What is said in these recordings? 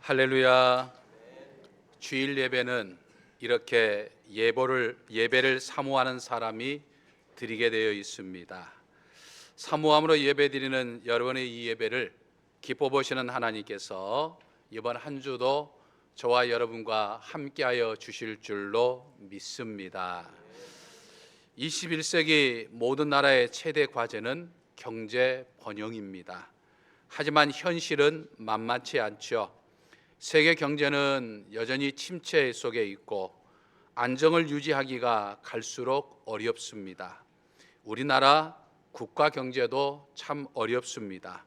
할렐루야. 주일 예배는 이렇게 예배를 사모하는 사람이 드리게 되어 있습니다. 사모함으로 예배드리는 여러분의 이 예배를 기뻐 보시는 하나님께서 이번 한 주도 저와 여러분과 함께하여 주실 줄로 믿습니다. 21세기 모든 나라의 최대 과제는 경제 번영입니다. 하지만 현실은 만만치 않죠. 세계 경제는 여전히 침체 속에 있고 안정을 유지하기가 갈수록 어렵습니다. 우리나라 국가 경제도 참 어렵습니다.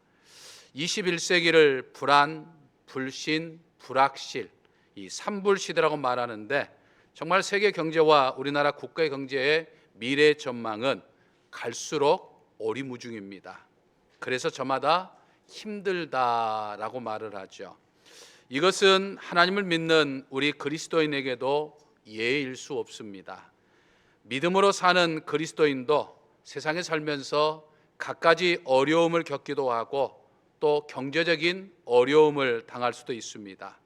21세기를 불안, 불신, 불확실, 이 삼불시대라고 말하는데 정말 세계 경제와 우리나라 국가의 경제의 미래 전망은 갈수록 오리무중입니다. 그래서 저마다 힘들다라고 말을 하죠. 이것은 하나님을 믿는 우리 그리스도인에게도 예일 수 없습니다. 믿음으로 사는 그리스도인도 세상에 살면서 갖가지 어려움을 겪기도 하고 또 경제적인 어려움을 당할 수도 있습니다.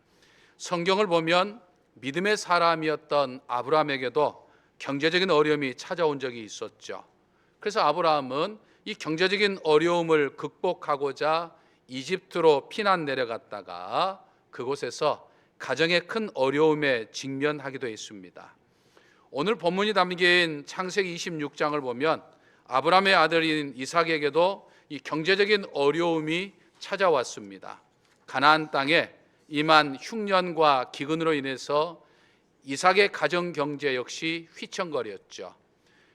성경을 보면 믿음의 사람이었던 아브라함에게도 경제적인 어려움이 찾아온 적이 있었죠. 그래서 아브라함은 이 경제적인 어려움을 극복하고자 이집트로 피난 내려갔다가 그곳에서 가정의 큰 어려움에 직면하기도 했습니다. 오늘 본문이 담긴 창세기 26장을 보면 아브라함의 아들인 이삭에게도 이 경제적인 어려움이 찾아왔습니다. 가나안 땅에 임한 흉년과 기근으로 인해서 이삭의 가정 경제 역시 휘청거렸죠.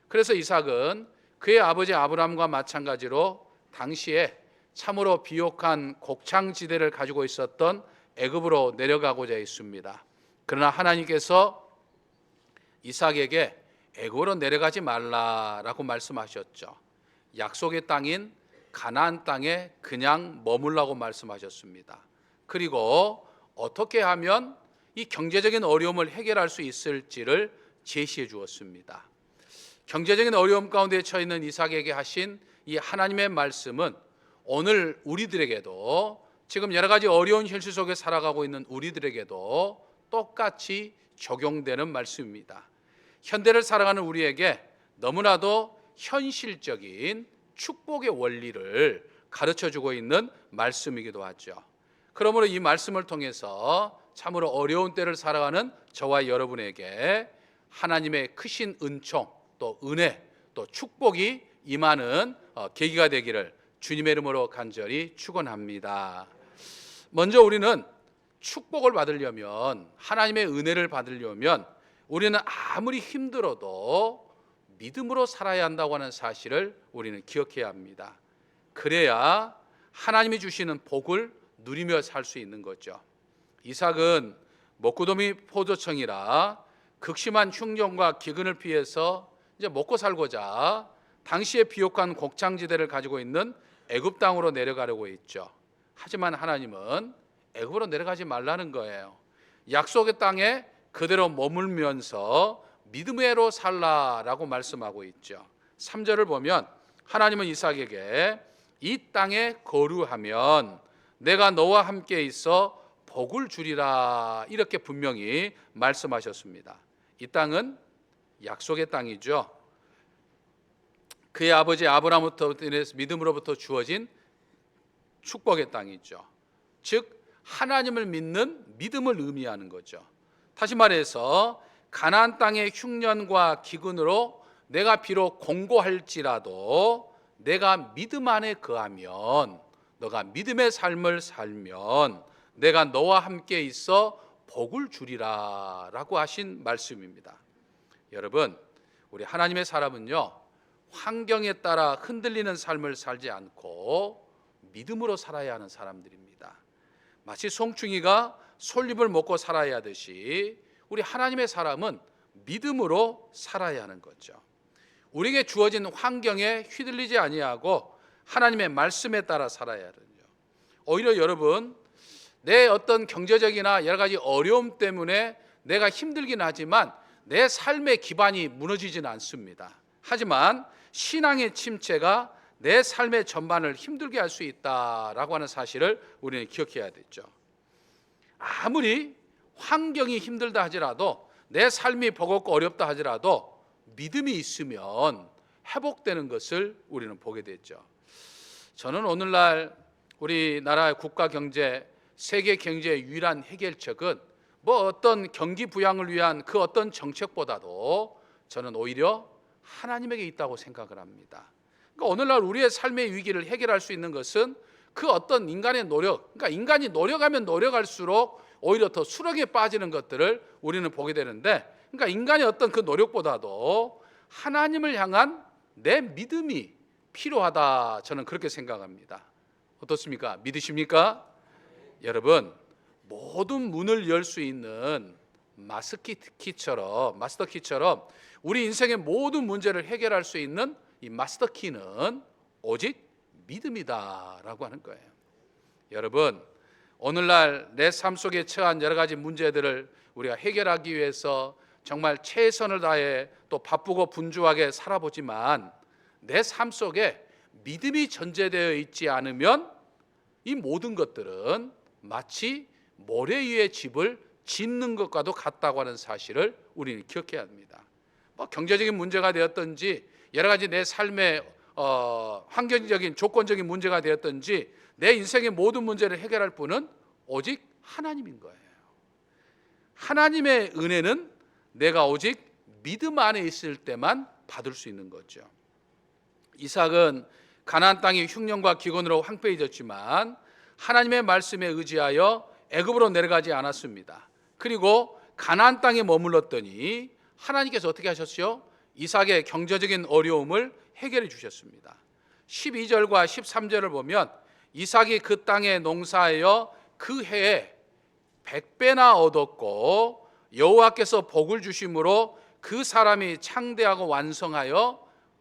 그래서 이삭은 그의 아버지 아브라함과 마찬가지로 당시에 참으로 비옥한 곡창지대를 가지고 있었던 애굽으로 내려가고자 했습니다. 그러나 하나님께서 이삭에게 애굽으로 내려가지 말라라고 말씀하셨죠. 약속의 땅인 가나안 땅에 그냥 머물라고 말씀하셨습니다. 그리고 어떻게 하면 이 경제적인 어려움을 해결할 수 있을지를 제시해 주었습니다. 경제적인 어려움 가운데 처해 있는 이삭에게 하신 이 하나님의 말씀은 오늘 우리들에게도 지금 여러 가지 어려운 현실 속에 살아가고 있는 우리들에게도 똑같이 적용되는 말씀입니다. 현대를 살아가는 우리에게 너무나도 현실적인 축복의 원리를 가르쳐주고 있는 말씀이기도 하죠. 그러므로 이 말씀을 통해서 참으로 어려운 때를 살아가는 저와 여러분에게 하나님의 크신 은총, 또 은혜, 또 축복이 임하는 계기가 되기를 주님의 이름으로 간절히 축원합니다. 먼저 우리는 축복을 받으려면, 하나님의 은혜를 받으려면 우리는 아무리 힘들어도 믿음으로 살아야 한다고 하는 사실을 우리는 기억해야 합니다. 그래야 하나님이 주시는 복을 누리며 살 수 있는 거죠. 이삭은 먹구름이 포도청이라 극심한 흉년과 기근을 피해서 이제 먹고 살고자 당시에 비옥한 곡창지대를 가지고 있는 애굽 땅으로 내려가려고 했죠. 하지만 하나님은 애굽으로 내려가지 말라는 거예요. 약속의 땅에 그대로 머물면서 믿음으로 살라라고 말씀하고 있죠. 3절을 보면 하나님은 이삭에게 이 땅에 거류하면 내가 너와 함께 있어 복을 주리라 이렇게 분명히 말씀하셨습니다. 이 땅은 약속의 땅이죠. 그의 아버지 아브라함부터 믿음으로부터 주어진 축복의 땅이죠. 즉 하나님을 믿는 믿음을 의미하는 거죠. 다시 말해서 가나안 땅의 흉년과 기근으로 내가 비록 공고할지라도 내가 믿음 안에 거하면, 너가 믿음의 삶을 살면 내가 너와 함께 있어 복을 주리라 라고 하신 말씀입니다. 여러분, 우리 하나님의 사람은요, 환경에 따라 흔들리는 삶을 살지 않고 믿음으로 살아야 하는 사람들입니다. 마치 송충이가 솔잎을 먹고 살아야 하듯이 우리 하나님의 사람은 믿음으로 살아야 하는 거죠. 우리에게 주어진 환경에 휘둘리지 아니하고 하나님의 말씀에 따라 살아야 하거든요. 오히려 여러분, 내 어떤 경제적이나 여러 가지 어려움 때문에 내가 힘들긴 하지만 내 삶의 기반이 무너지지는 않습니다. 하지만 신앙의 침체가 내 삶의 전반을 힘들게 할 수 있다라고 하는 사실을 우리는 기억해야 되죠. 아무리 환경이 힘들다 하더라도 내 삶이 버겁고 어렵다 하더라도 믿음이 있으면 회복되는 것을 우리는 보게 됐죠. 저는 오늘날 우리나라의 국가 경제, 세계 경제의 유일한 해결책은 어떤 경기 부양을 위한 그 어떤 정책보다도 저는 오히려 하나님에게 있다고 생각을 합니다. 그러니까 오늘날 우리의 삶의 위기를 해결할 수 있는 것은 그 어떤 인간의 노력, 그러니까 인간이 노력하면 노력할수록 오히려 더 수렁에 빠지는 것들을 우리는 보게 되는데, 그러니까 인간의 어떤 그 노력보다도 하나님을 향한 내 믿음이 필요하다, 저는 그렇게 생각합니다. 어떻습니까? 믿으십니까? 여러분, 모든 문을 열 수 있는 마스터키처럼 우리 인생의 모든 문제를 해결할 수 있는 이 마스터키는 오직 믿음이다라고 하는 거예요. 여러분, 오늘날 내 삶 속에 처한 여러 가지 문제들을 우리가 해결하기 위해서 정말 최선을 다해 또 바쁘고 분주하게 살아보지만 내 삶 속에 믿음이 전제되어 있지 않으면 이 모든 것들은 마치 모래 위에 집을 짓는 것과도 같다고 하는 사실을 우리는 기억해야 합니다. 경제적인 문제가 되었든지 여러 가지 내 삶의 환경적인 조건적인 문제가 되었든지 내 인생의 모든 문제를 해결할 분은 오직 하나님인 거예요. 하나님의 은혜는 내가 오직 믿음 안에 있을 때만 받을 수 있는 거죠. 이삭은 가나안 땅이 흉년과 기근으로 황폐해졌지만 하나님의 말씀에 의지하여 애굽으로 내려가지 않았습니다. 그리고 가나안 땅에 머물렀더니 하나님께서 어떻게 하셨어요? 이삭의 경제적인 어려움을 해결해 주셨습니다. 12절과 13절을 보면 이삭이 그 땅에 농사하여 그 해에 100배나 얻었고 여호와께서 복을 주심으로 그 사람이 창대하고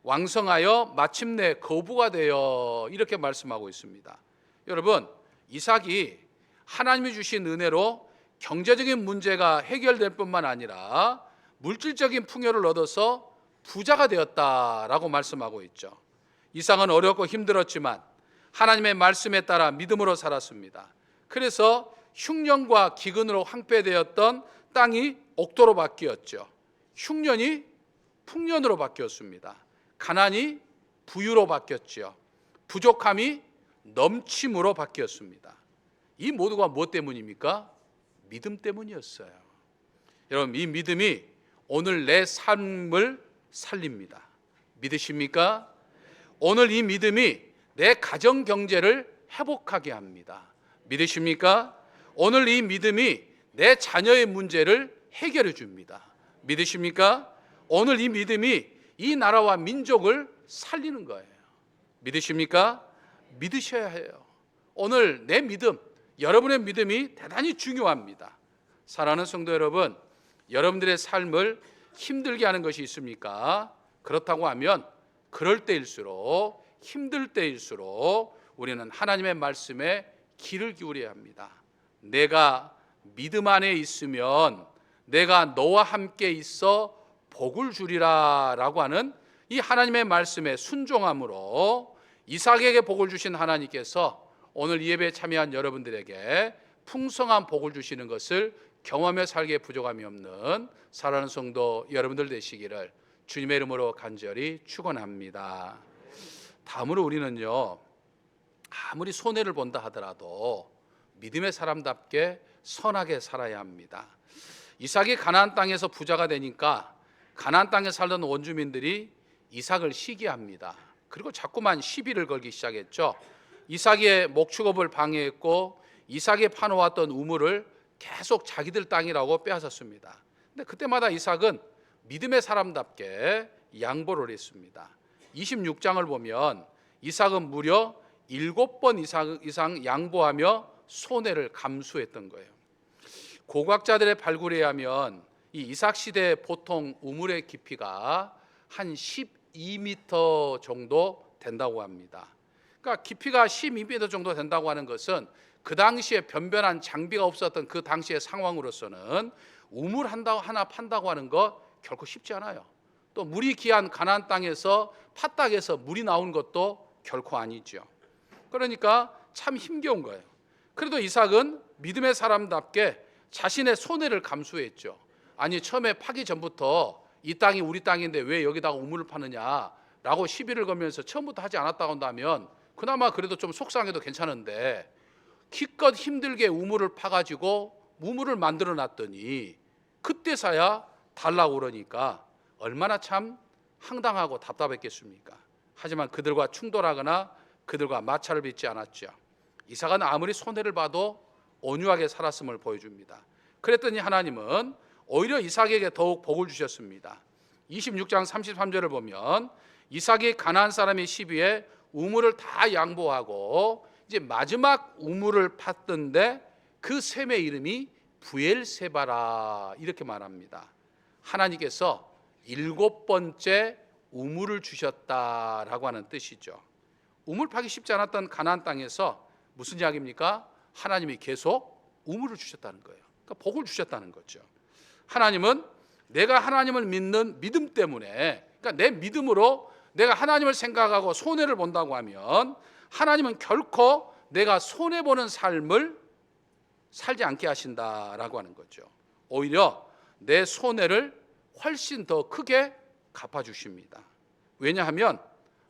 왕성하여 마침내 거부가 되어, 이렇게 말씀하고 있습니다. 여러분, 이삭이 하나님이 주신 은혜로 경제적인 문제가 해결될 뿐만 아니라 물질적인 풍요를 얻어서 부자가 되었다라고 말씀하고 있죠. 이삭은 어렵고 힘들었지만 하나님의 말씀에 따라 믿음으로 살았습니다. 그래서 흉년과 기근으로 황폐되었던 땅이 옥토로 바뀌었죠. 흉년이 풍년으로 바뀌었습니다. 가난이 부유로 바뀌었죠. 부족함이 넘침으로 바뀌었습니다. 이 모두가 무엇 때문입니까? 믿음 때문이었어요. 여러분, 이 믿음이 오늘 내 삶을 살립니다. 믿으십니까? 오늘 이 믿음이 내 가정 경제를 회복하게 합니다. 믿으십니까? 오늘 이 믿음이 내 자녀의 문제를 해결해 줍니다. 믿으십니까? 오늘 이 믿음이 이 나라와 민족을 살리는 거예요. 믿으십니까? 믿으셔야 해요. 오늘 내 믿음, 여러분의 믿음이 대단히 중요합니다. 사랑하는 성도 여러분, 여러분들의 삶을 힘들게 하는 것이 있습니까? 그렇다고 하면 그럴 때일수록, 힘들 때일수록 우리는 하나님의 말씀에 귀를 기울여야 합니다. 내가 믿음 안에 있으면 내가 너와 함께 있어 복을 주리라 라고 하는 이 하나님의 말씀에 순종함으로 이삭에게 복을 주신 하나님께서 오늘 이 예배에 참여한 여러분들에게 풍성한 복을 주시는 것을 경험해 살기에 부족함이 없는 사랑하는 성도 여러분들 되시기를 주님의 이름으로 간절히 축원합니다. 다음으로 우리는요, 아무리 손해를 본다 하더라도 믿음의 사람답게 선하게 살아야 합니다. 이삭이 가나안 땅에서 부자가 되니까 가나안 땅에 살던 원주민들이 이삭을 시기합니다. 그리고 자꾸만 시비를 걸기 시작했죠. 이삭의 목축업을 방해했고 이삭이 파놓았던 우물을 계속 자기들 땅이라고 빼앗았습니다. 근데 그때마다 이삭은 믿음의 사람답게 양보를 했습니다. 26장을 보면 이삭은 무려 7번 이상 양보하며 손해를 감수했던 거예요. 고고학자들의 발굴에 의하면 이 이삭 시대의 보통 우물의 깊이가 한 12m 정도 된다고 합니다. 그러니까 깊이가 12m 정도 된다고 하는 것은 그 당시에 변변한 장비가 없었던 그 당시의 상황으로서는 우물 하나 판다고 하는 것 결코 쉽지 않아요. 또 물이 귀한 가나안 땅에서 팥닥에서 물이 나온 것도 결코 아니죠. 그러니까 참 힘겨운 거예요. 그래도 이삭은 믿음의 사람답게 자신의 손해를 감수했죠. 아니 처음에 파기 전부터 이 땅이 우리 땅인데 왜 여기다가 우물을 파느냐라고 시비를 걸면서 처음부터 하지 않았다고 한다면 그나마 그래도 좀 속상해도 괜찮은데, 기껏 힘들게 우물을 파가지고 우물을 만들어 놨더니 그때서야 달라고 그러니까 얼마나 참 황당하고 답답했겠습니까? 하지만 그들과 충돌하거나 그들과 마찰을 빚지 않았죠. 이삭은 아무리 손해를 봐도 온유하게 살았음을 보여줍니다. 그랬더니 하나님은 오히려 이삭에게 더욱 복을 주셨습니다. 26장 33절을 보면 이삭이 가나안 사람의 시비에 우물을 다 양보하고 이제 마지막 우물을 팠던데 그 샘의 이름이 부엘세바라 이렇게 말합니다. 하나님께서 7번째 우물을 주셨다라고 하는 뜻이죠. 우물 파기 쉽지 않았던 가나안 땅에서 무슨 이야기입니까? 하나님이 계속 우물을 주셨다는 거예요. 그러니까 복을 주셨다는 거죠. 하나님은 내가 하나님을 믿는 믿음 때문에, 그러니까 내 믿음으로 내가 하나님을 생각하고 손해를 본다고 하면 하나님은 결코 내가 손해보는 삶을 살지 않게 하신다라고 하는 거죠. 오히려 내 손해를 훨씬 더 크게 갚아주십니다. 왜냐하면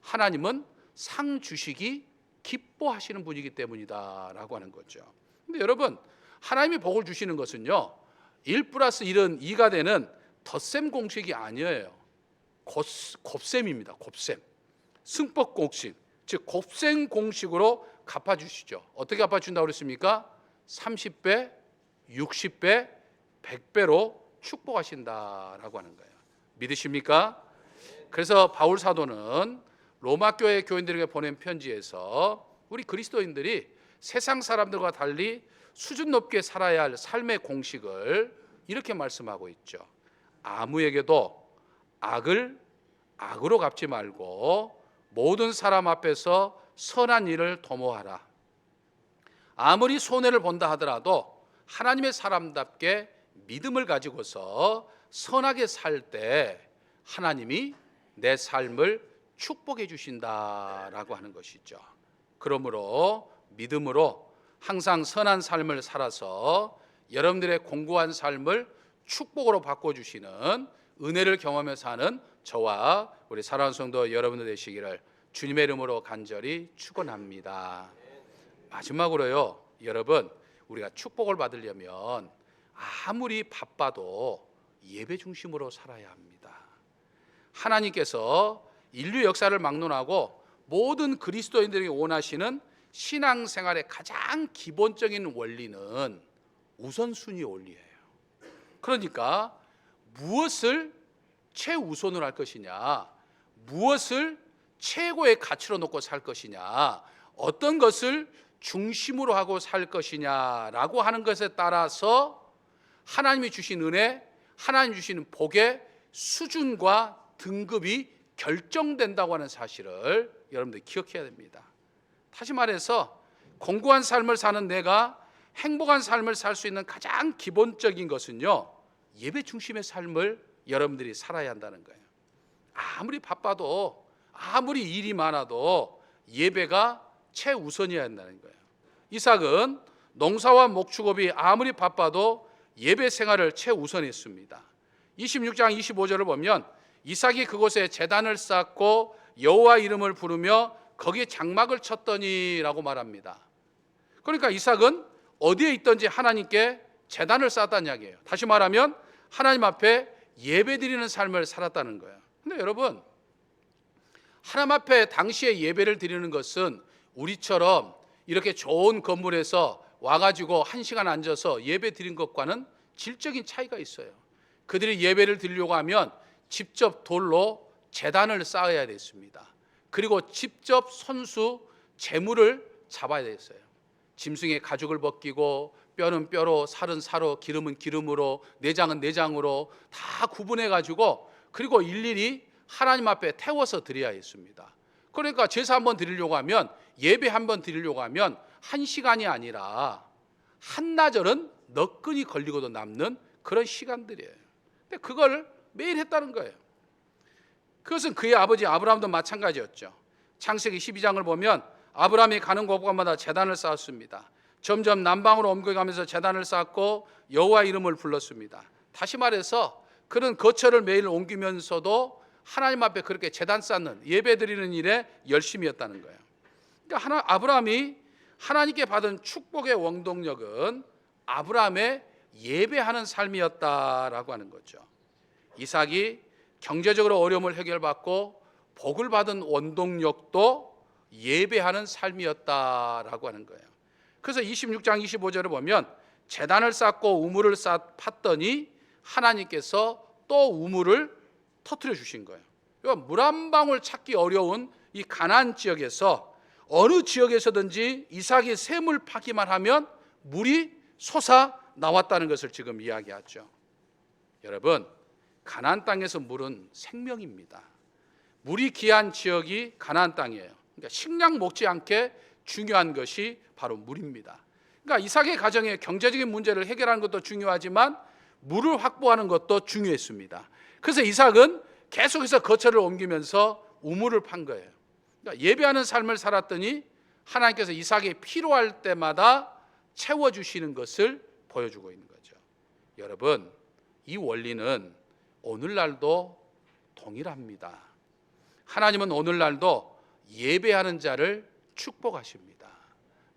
하나님은 상 주시기 기뻐하시는 분이기 때문이다라고 하는 거죠. 근데 여러분, 하나님이 복을 주시는 것은요 1 플러스 1은 2가 되는 덧셈 공식이 아니에요. 곱셈입니다. 곱셈. 승법 공식, 즉 곱셈 공식으로 갚아주시죠. 어떻게 갚아준다고 그랬습니까? 30배, 60배, 100배로 축복하신다라고 하는 거예요. 믿으십니까? 그래서 바울 사도는 로마 교회 교인들에게 보낸 편지에서 우리 그리스도인들이 세상 사람들과 달리 수준 높게 살아야 할 삶의 공식을 이렇게 말씀하고 있죠. 아무에게도 악을 악으로 갚지 말고 모든 사람 앞에서 선한 일을 도모하라. 아무리 손해를 본다 하더라도 하나님의 사람답게 믿음을 가지고서 선하게 살 때 하나님이 내 삶을 축복해 주신다라고 하는 것이죠. 그러므로 믿음으로 항상 선한 삶을 살아서 여러분들의 공고한 삶을 축복으로 바꿔주시는 은혜를 경험해 사는 저와 우리 사랑하는 성도 여러분들 되시기를 주님의 이름으로 간절히 축원합니다. 마지막으로요, 여러분, 우리가 축복을 받으려면 아무리 바빠도 예배 중심으로 살아야 합니다. 하나님께서 인류 역사를 막론하고 모든 그리스도인들에게 원하시는 신앙생활의 가장 기본적인 원리는 우선순위 원리예요. 그러니까 무엇을 최우선으로 할 것이냐, 무엇을 최고의 가치로 놓고 살 것이냐, 어떤 것을 중심으로 하고 살 것이냐라고 하는 것에 따라서 하나님이 주신 은혜, 하나님이 주신 복의 수준과 등급이 결정된다고 하는 사실을 여러분들 기억해야 됩니다. 다시 말해서 공고한 삶을 사는 내가 행복한 삶을 살 수 있는 가장 기본적인 것은요, 예배 중심의 삶을 여러분들이 살아야 한다는 거예요. 아무리 바빠도 아무리 일이 많아도 예배가 최우선이어야 한다는 거예요. 이삭은 농사와 목축업이 아무리 바빠도 예배 생활을 최우선했습니다. 26장 25절을 보면 이삭이 그곳에 제단을 쌓고 여호와 이름을 부르며 거기에 장막을 쳤더니라고 말합니다. 그러니까 이삭은 어디에 있든지 하나님께 제단을 쌓았다는 이야기예요. 다시 말하면 하나님 앞에 예배드리는 삶을 살았다는 거예요. 근데 여러분, 하나님 앞에 당시에 예배를 드리는 것은 우리처럼 이렇게 좋은 건물에서 와가지고 1시간 앉아서 예배 드린 것과는 질적인 차이가 있어요. 그들이 예배를 드리려고 하면 직접 돌로 제단을 쌓아야 됐습니다. 그리고 직접 손수 제물을 잡아야 됐어요. 짐승의 가죽을 벗기고 뼈는 뼈로, 살은 살로, 기름은 기름으로, 내장은 내장으로 다 구분해 가지고 그리고 일일이 하나님 앞에 태워서 드려야 했습니다. 그러니까 제사 한번 드리려고 하면, 예배 한번 드리려고 하면 1시간이 아니라 한나절은 너끈히 걸리고도 남는 그런 시간들이에요. 근데 그걸 매일 했다는 거예요. 그것은 그의 아버지 아브라함도 마찬가지였죠. 창세기 12장을 보면 아브라함이 가는 곳곳마다 제단을 쌓았습니다. 점점 남방으로 옮겨가면서 제단을 쌓고 여호와 이름을 불렀습니다. 다시 말해서 그는 거처를 매일 옮기면서도 하나님 앞에 그렇게 제단 쌓는 예배 드리는 일에 열심이었다는 거예요. 그러니까 아브라함이 하나님께 받은 축복의 원동력은 아브라함의 예배하는 삶이었다라고 하는 거죠. 이삭이 경제적으로 어려움을 해결받고 복을 받은 원동력도 예배하는 삶이었다라고 하는 거예요. 그래서 26장 25절을 보면 제단을 쌓고 우물을 팠더니 하나님께서 또 우물을 터뜨려 주신 거예요. 그러니까 물 한 방울 찾기 어려운 이 가나안 지역에서 어느 지역에서든지 이삭이 샘을 파기만 하면 물이 솟아 나왔다는 것을 지금 이야기하죠. 여러분, 가나안 땅에서 물은 생명입니다. 물이 귀한 지역이 가나안 땅이에요. 그러니까 식량 못지않게 중요한 것이 바로 물입니다. 그러니까 이삭의 가정의 경제적인 문제를 해결하는 것도 중요하지만 물을 확보하는 것도 중요했습니다. 그래서 이삭은 계속해서 거처를 옮기면서 우물을 판 거예요. 그러니까 예배하는 삶을 살았더니 하나님께서 이삭이 필요할 때마다 채워주시는 것을 보여주고 있는 거죠. 여러분, 이 원리는 오늘날도 동일합니다. 하나님은 오늘날도 예배하는 자를 축복하십니다.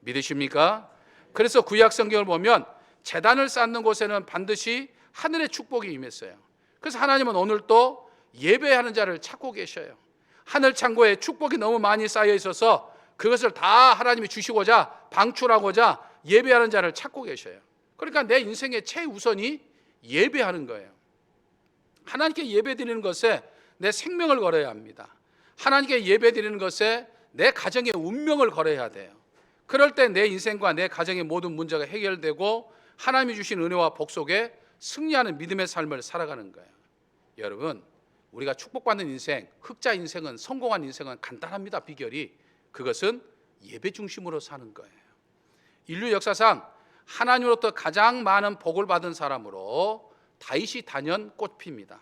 믿으십니까? 그래서 구약 성경을 보면 제단을 쌓는 곳에는 반드시 하늘의 축복이 임했어요. 그래서 하나님은 오늘 또 예배하는 자를 찾고 계셔요. 하늘 창고에 축복이 너무 많이 쌓여 있어서 그것을 다 하나님이 주시고자 방출하고자 예배하는 자를 찾고 계셔요. 그러니까 내 인생의 최우선이 예배하는 거예요. 하나님께 예배드리는 것에 내 생명을 걸어야 합니다. 하나님께 예배드리는 것에 내 가정의 운명을 걸어야 돼요. 그럴 때 내 인생과 내 가정의 모든 문제가 해결되고 하나님이 주신 은혜와 복 속에 승리하는 믿음의 삶을 살아가는 거예요. 여러분, 우리가 축복받는 인생, 흑자 인생은, 성공한 인생은 간단합니다. 비결이 그것은 예배 중심으로 사는 거예요. 인류 역사상 하나님으로부터 가장 많은 복을 받은 사람으로 다윗이 단연 꼽힙니다.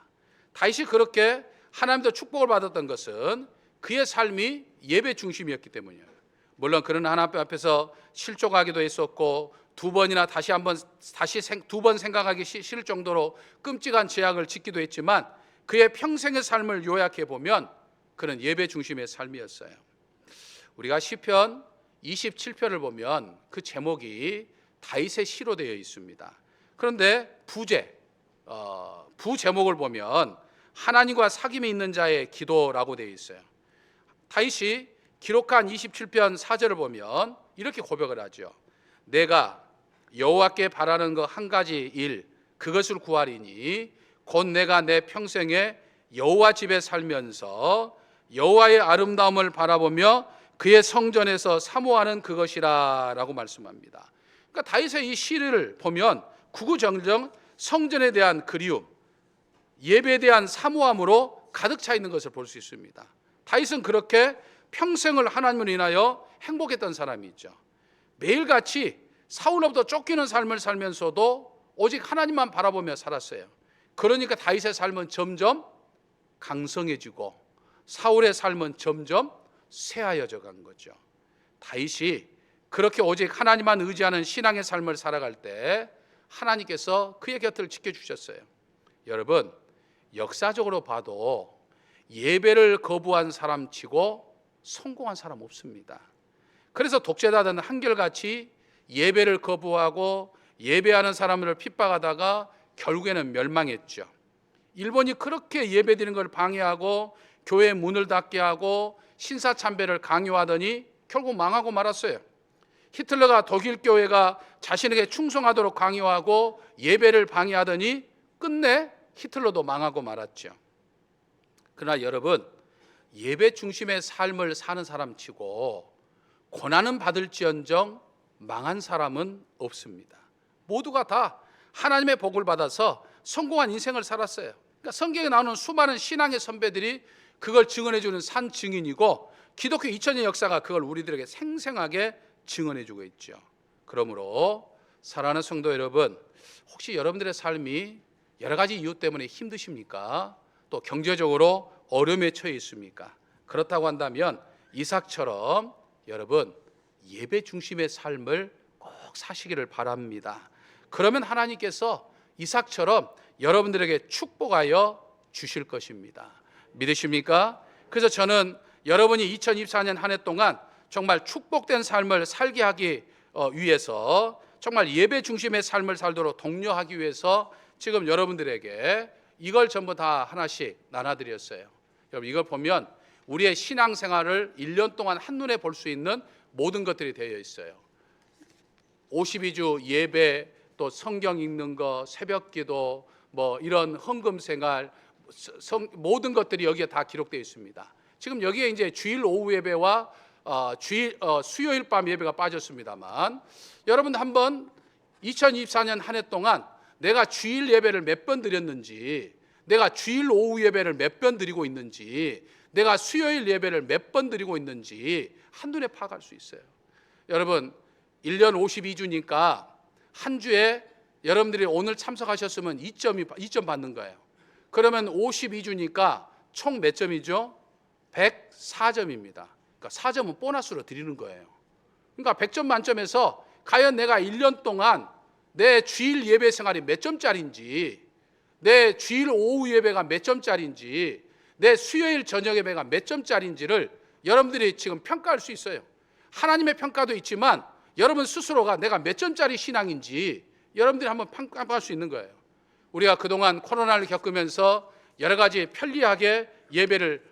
다윗이 그렇게 하나님부터 축복을 받았던 것은 그의 삶이 예배 중심이었기 때문이에요. 물론 그는 하나님 앞에서 실족하기도 했었고 두 번이나 다시 두 번 생각하기 싫을 정도로 끔찍한 죄악을 짓기도 했지만 그의 평생의 삶을 요약해 보면 그는 예배 중심의 삶이었어요. 우리가 시편 27편을 보면 그 제목이 다윗의 시로 되어 있습니다. 그런데 부제목을 보면 하나님과 사귐이 있는 자의 기도라고 되어 있어요. 다윗이 기록한 27편 4절을 보면 이렇게 고백을 하죠. 내가 여호와께 바라는 것 한 가지 일 그것을 구하리니 곧 내가 내 평생에 여호와 집에 살면서 여호와의 아름다움을 바라보며 그의 성전에서 사모하는 그것이라 라고 말씀합니다. 그러니까 다윗의 이 시를 보면 구구절절 성전에 대한 그리움, 예배에 대한 사모함으로 가득 차 있는 것을 볼 수 있습니다. 다윗은 그렇게 평생을 하나님을 인하여 행복했던 사람이 있죠. 매일같이 사울로부터 쫓기는 삶을 살면서도 오직 하나님만 바라보며 살았어요. 그러니까 다윗의 삶은 점점 강성해지고 사울의 삶은 점점 쇠하여져 간 거죠. 다윗이 그렇게 오직 하나님만 의지하는 신앙의 삶을 살아갈 때 하나님께서 그의 곁을 지켜주셨어요. 여러분, 역사적으로 봐도 예배를 거부한 사람 치고 성공한 사람 없습니다. 그래서 독재자들은 한결같이 예배를 거부하고 예배하는 사람들을 핍박하다가 결국에는 멸망했죠. 일본이 그렇게 예배드리는 걸 방해하고 교회 문을 닫게 하고 신사참배를 강요하더니 결국 망하고 말았어요. 히틀러가 독일 교회가 자신에게 충성하도록 강요하고 예배를 방해하더니 끝내 히틀러도 망하고 말았죠. 그러나 여러분, 예배 중심의 삶을 사는 사람 치고 고난은 받을지언정 망한 사람은 없습니다. 모두가 다 하나님의 복을 받아서 성공한 인생을 살았어요. 그러니까 성경에 나오는 수많은 신앙의 선배들이 그걸 증언해주는 산 증인이고 기독교 2000년 역사가 그걸 우리들에게 생생하게 증언해주고 있죠. 그러므로 사랑하는 성도 여러분, 혹시 여러분들의 삶이 여러 가지 이유 때문에 힘드십니까? 또 경제적으로 어려움에 처해 있습니까? 그렇다고 한다면 이삭처럼 여러분 예배 중심의 삶을 꼭 쭉 사시기를 바랍니다. 그러면 하나님께서 이삭처럼 여러분들에게 축복하여 주실 것입니다. 믿으십니까? 그래서 저는 여러분이 2024년 한 해 동안 정말 축복된 삶을 살게 하기 위해서, 정말 예배 중심의 삶을 살도록 독려하기 위해서 지금 여러분들에게 이걸 전부 다 하나씩 나눠드렸어요. 여러분, 이걸 보면 우리의 신앙생활을 1년 동안 한눈에 볼 수 있는 모든 것들이 되어 있어요. 52주 예배, 또 성경 읽는 거, 새벽기도, 뭐 이런 헌금 생활, 모든 것들이 여기에 다 기록되어 있습니다. 지금 여기에 이제 주일 오후 예배와 수요일 밤 예배가 빠졌습니다만, 여러분 한번 2024년 한 해 동안 내가 주일 예배를 몇 번 드렸는지, 내가 주일 오후 예배를 몇 번 드리고 있는지, 내가 수요일 예배를 몇 번 드리고 있는지 한눈에 파악할 수 있어요. 여러분 1년 52주니까 한 주에 여러분들이 오늘 참석하셨으면 2점 받는 거예요. 그러면 52주니까 총 몇 점이죠? 104점입니다. 그러니까 4점은 보너스로 드리는 거예요. 그러니까 100점 만점에서 과연 내가 1년 동안 내 주일 예배 생활이 몇 점짜리인지, 내 주일 오후 예배가 몇 점짜리인지, 내 수요일 저녁 예배가 몇 점짜리인지를 여러분들이 지금 평가할 수 있어요. 하나님의 평가도 있지만 여러분 스스로가 내가 몇 점짜리 신앙인지 여러분들이 한번 평가할 수 있는 거예요. 우리가 그동안 코로나를 겪으면서 여러 가지 편리하게 예배를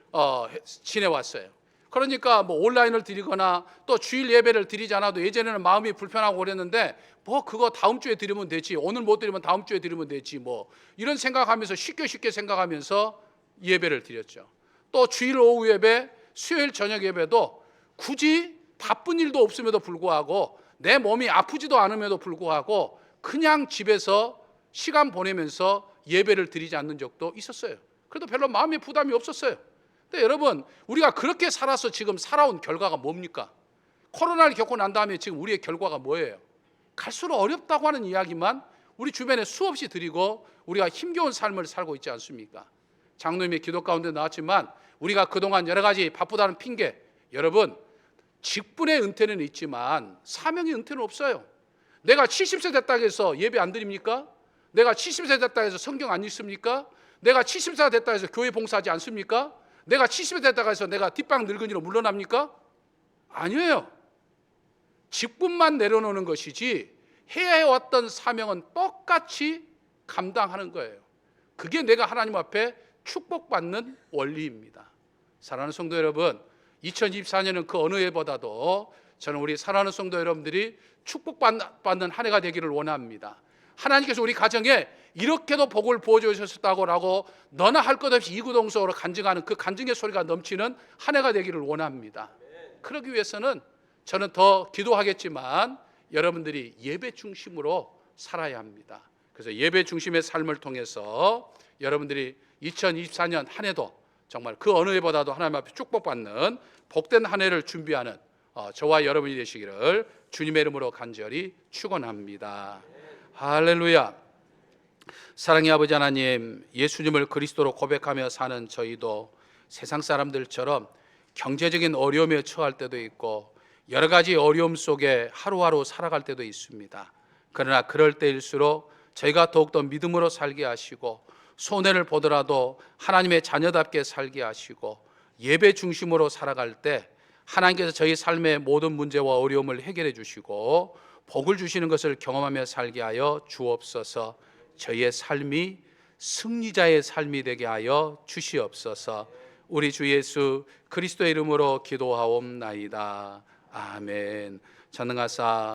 지내왔어요. 그러니까 뭐 온라인을 드리거나 또 주일 예배를 드리지 않아도 예전에는 마음이 불편하고 그랬는데, 뭐 그거 다음 주에 드리면 되지, 오늘 못 드리면 다음 주에 드리면 되지, 뭐 이런 생각하면서 쉽게 생각하면서 예배를 드렸죠. 또 주일 오후 예배, 수요일 저녁 예배도 굳이 바쁜 일도 없음에도 불구하고, 내 몸이 아프지도 않음에도 불구하고 그냥 집에서 시간 보내면서 예배를 드리지 않는 적도 있었어요. 그래도 별로 마음의 부담이 없었어요. 근데 여러분, 우리가 그렇게 살아서 지금 살아온 결과가 뭡니까? 코로나를 겪고 난 다음에 지금 우리의 결과가 뭐예요? 갈수록 어렵다고 하는 이야기만 우리 주변에 수없이 드리고 우리가 힘겨운 삶을 살고 있지 않습니까? 장로님의 기도 가운데 나왔지만 우리가 그동안 여러 가지 바쁘다는 핑계, 여러분 직분의 은퇴는 있지만 사명의 은퇴는 없어요. 내가 70세 됐다고 해서 예배 안 드립니까? 내가 70세 됐다고 해서 성경 안 읽습니까? 내가 70세가 됐다고 해서 교회 봉사하지 않습니까? 내가 70세 됐다고 해서 내가 뒷방 늙은이로 물러납니까? 아니에요. 직분만 내려놓는 것이지 해야 해왔던 사명은 똑같이 감당하는 거예요. 그게 내가 하나님 앞에 축복받는 원리입니다. 사랑하는 성도 여러분, 2024년은 그 어느 해보다도 저는 우리 사랑하는 성도 여러분들이 축복받는 한 해가 되기를 원합니다. 하나님께서 우리 가정에 이렇게도 복을 부어주셨다고 너나 할 것 없이 이구동성으로 간증하는 그 간증의 소리가 넘치는 한 해가 되기를 원합니다. 그러기 위해서는 저는 더 기도하겠지만 여러분들이 예배 중심으로 살아야 합니다. 그래서 예배 중심의 삶을 통해서 여러분들이 2024년 한 해도 정말 그 어느 해보다도 하나님 앞에 축복받는 복된 한 해를 준비하는 저와 여러분이 되시기를 주님의 이름으로 간절히 축원합니다. 할렐루야. 사랑의 아버지 하나님, 예수님을 그리스도로 고백하며 사는 저희도 세상 사람들처럼 경제적인 어려움에 처할 때도 있고 여러 가지 어려움 속에 하루하루 살아갈 때도 있습니다. 그러나 그럴 때일수록 저희가 더욱더 믿음으로 살게 하시고 손해를 보더라도 하나님의 자녀답게 살게 하시고 예배 중심으로 살아갈 때 하나님께서 저희 삶의 모든 문제와 어려움을 해결해 주시고 복을 주시는 것을 경험하며 살게 하여 주옵소서. 저희의 삶이 승리자의 삶이 되게 하여 주시옵소서. 우리 주 예수 그리스도의 이름으로 기도하옵나이다. 아멘. 전능하사